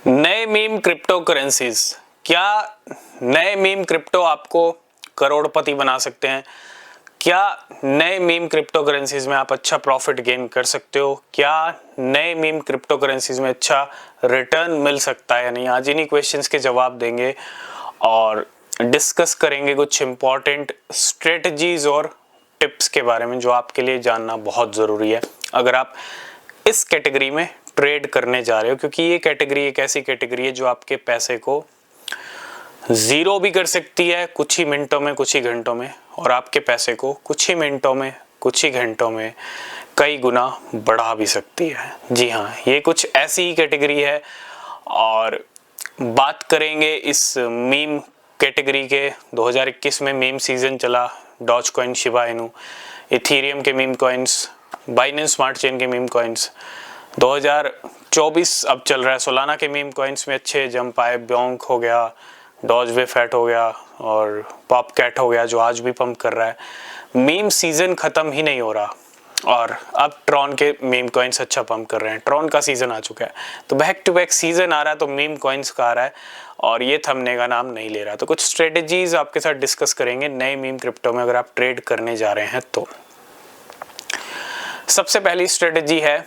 नए meme crypto currencies. क्या नए मीम क्रिप्टो आपको करोड़पति बना सकते हैं? क्या नए मीम क्रिप्टो करेंसीज में आप अच्छा प्रॉफिट गेन कर सकते हो? क्या नए मीम क्रिप्टो करेंसीज में अच्छा रिटर्न मिल सकता है या नहीं? आज इन्हीं क्वेश्चंस के जवाब देंगे और डिस्कस करेंगे कुछ इंपॉर्टेंट स्ट्रेटजीज और टिप्स के बारे में जो आपके लिए जानना बहुत ज़रूरी है अगर आप इस कैटेगरी में ट्रेड करने जा रहे हो, क्योंकि ये कैटेगरी एक ऐसी कैटेगरी है जो आपके पैसे को जीरो भी कर सकती है कुछ ही मिनटों में, कुछ ही घंटों में, और आपके पैसे को कुछ ही मिनटों में, कुछ ही घंटों में कई गुना बढ़ा भी सकती है। जी हाँ, ये कुछ ऐसी ही कैटेगरी है और बात करेंगे इस मीम कैटेगरी के। 2021 में मीम सीजन चला, Dogecoin, Shiba Inu, Ethereum के meme coins, Binance Smart Chain के मीम कॉइन्स। 2024 अब चल रहा है, सोलाना के मीम कॉइन्स में अच्छे जंप आए, ब्योंक हो गया, डॉज वे फैट हो गया और पॉप कैट हो गया जो आज भी पंप कर रहा है। मीम सीजन खत्म ही नहीं हो रहा और अब ट्रॉन के मीम कॉइन्स अच्छा पंप कर रहे हैं। ट्रॉन का सीजन आ चुका है तो बैक टू बैक सीजन आ रहा है तो मीम कॉइन्स का आ रहा है और ये थंबने का नाम नहीं ले रहा। तो कुछ स्ट्रेटेजीज आपके साथ डिस्कस करेंगे नए मीम क्रिप्टो में अगर आप ट्रेड करने जा रहे हैं तो। सबसे पहली स्ट्रेटेजी है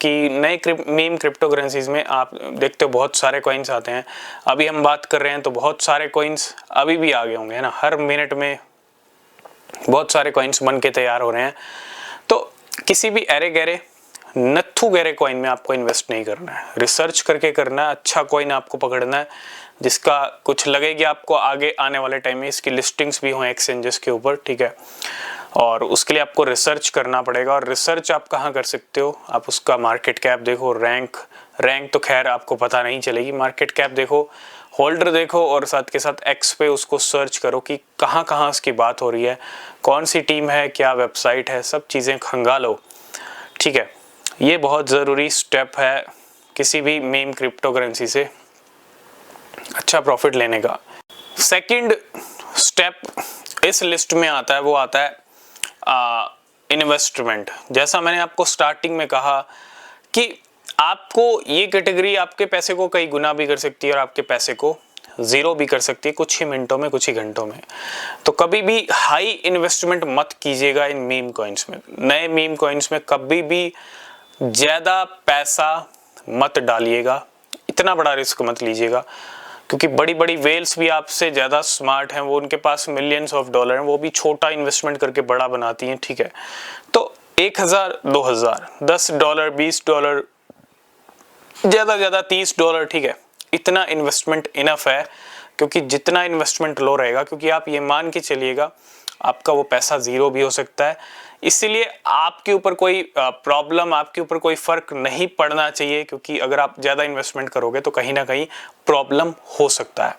कि नए मीम क्रिप्टो करेंसीज में आप देखते हो बहुत सारे कॉइन्स आते हैं। अभी हम बात कर रहे हैं तो बहुत सारे कॉइन्स अभी भी आ गए होंगे, है ना। हर मिनट में बहुत सारे कॉइन्स बन के तैयार हो रहे हैं। तो किसी भी अरे गहरे नत्थु गहरे कॉइन में आपको इन्वेस्ट नहीं करना है, रिसर्च करके करना है। अच्छा कॉइन आपको पकड़ना है जिसका कुछ लगेगी आपको आगे आने वाले टाइम में इसकी लिस्टिंग्स भी हों एक्सचेंजेस के ऊपर, ठीक है। और उसके लिए आपको रिसर्च करना पड़ेगा। और रिसर्च आप कहाँ कर सकते हो? आप उसका मार्केट कैप देखो, रैंक तो खैर आपको पता नहीं चलेगी। मार्केट कैप देखो, होल्डर देखो और साथ के साथ एक्स पे उसको सर्च करो कि कहाँ कहाँ उसकी बात हो रही है, कौन सी टीम है, क्या वेबसाइट है, सब चीज़ें खंगालो, ठीक है। ये बहुत ज़रूरी स्टेप है किसी भी मीम क्रिप्टो करेंसी से अच्छा प्रॉफिट लेने का। सेकंड स्टेप इस लिस्ट में आता है, वो आता है इन्वेस्टमेंट। जैसा मैंने आपको स्टार्टिंग में कहा कि आपको ये कैटेगरी आपके पैसे को कई गुना भी कर सकती है और आपके पैसे को जीरो भी कर सकती है कुछ ही मिनटों में, कुछ ही घंटों में। तो कभी भी हाई इन्वेस्टमेंट मत कीजिएगा इन मीम कॉइन्स में। नए मीम कॉइन्स में कभी भी ज़्यादा पैसा मत डालिएगा, इतना बड़ा रिस्क मत लीजिएगा, क्योंकि बड़ी बड़ी वेल्स भी आपसे ज़्यादा स्मार्ट हैं, वो उनके पास मिलियंस ऑफ डॉलर हैं, वो भी छोटा इन्वेस्टमेंट करके बड़ा बनाती हैं, ठीक है। तो 1000, 2000, $10, $20, ज़्यादा $30, ठीक है, इतना इन्वेस्टमेंट इनफ है। क्योंकि जितना इन्वेस्टमेंट लो रहेगा, क्योंकि आप ये मान के चलिएगा आपका वो पैसा ज़ीरो भी हो सकता है, इसीलिए आपके ऊपर कोई प्रॉब्लम, आपके ऊपर कोई फ़र्क नहीं पड़ना चाहिए, क्योंकि अगर आप ज़्यादा इन्वेस्टमेंट करोगे तो कहीं ना कहीं प्रॉब्लम हो सकता है।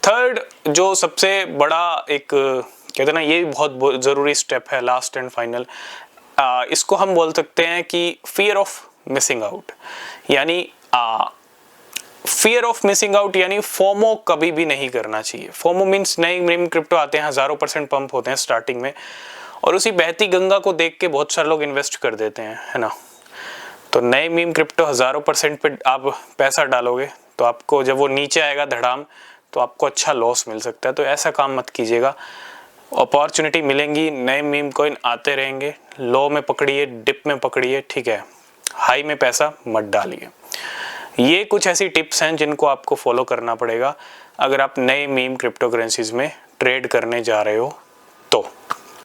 थर्ड जो सबसे बड़ा एक कहते हैं ना, ये बहुत ज़रूरी स्टेप है, लास्ट एंड फाइनल, इसको हम बोल सकते हैं कि फियर ऑफ मिसिंग आउट। यानी फियर ऑफ मिसिंग आउट यानी फोमो कभी भी नहीं करना चाहिए। फोमो मीन्स नए मीम क्रिप्टो आते हैं, हज़ारों % पंप होते हैं स्टार्टिंग में और उसी बहती गंगा को देख के बहुत सारे लोग इन्वेस्ट कर देते हैं, है ना। तो नए मीम क्रिप्टो हज़ारों % पे आप पैसा डालोगे तो आपको जब वो नीचे आएगा धड़ाम तो आपको अच्छा लॉस मिल सकता है। तो ऐसा काम मत कीजिएगा। अपॉर्चुनिटी मिलेंगी, नए मीम कॉइन आते रहेंगे, लो में पकड़िए, डिप में पकड़िए, ठीक है, हाई में पैसा मत डालिए। ये कुछ ऐसी टिप्स हैं जिनको आपको फॉलो करना पड़ेगा अगर आप नए मीम क्रिप्टो करेंसीज में ट्रेड करने जा रहे हो